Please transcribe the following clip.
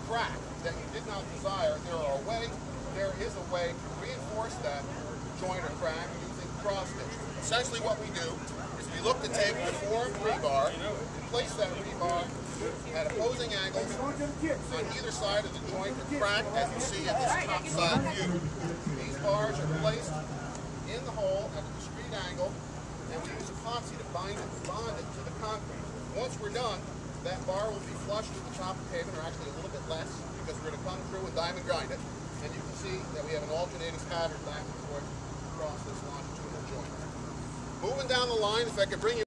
crack that you did not desire, there is a way to reinforce that joint or crack using cross stitch. Essentially what we do is we look to take the formed rebar and place that rebar at opposing angles on either side of the joint or crack, as you see in this top side view. These bars are placed in the hole at a discrete angle, and we use epoxy to bond it to the concrete. Once we're done, that bar will be flush with the top of the pavement, or actually a little bit less, because we're going to come through and diamond grind it. And you can see that we have an alternating pattern back and forth across this longitudinal joint. Moving down the line, if I could bring you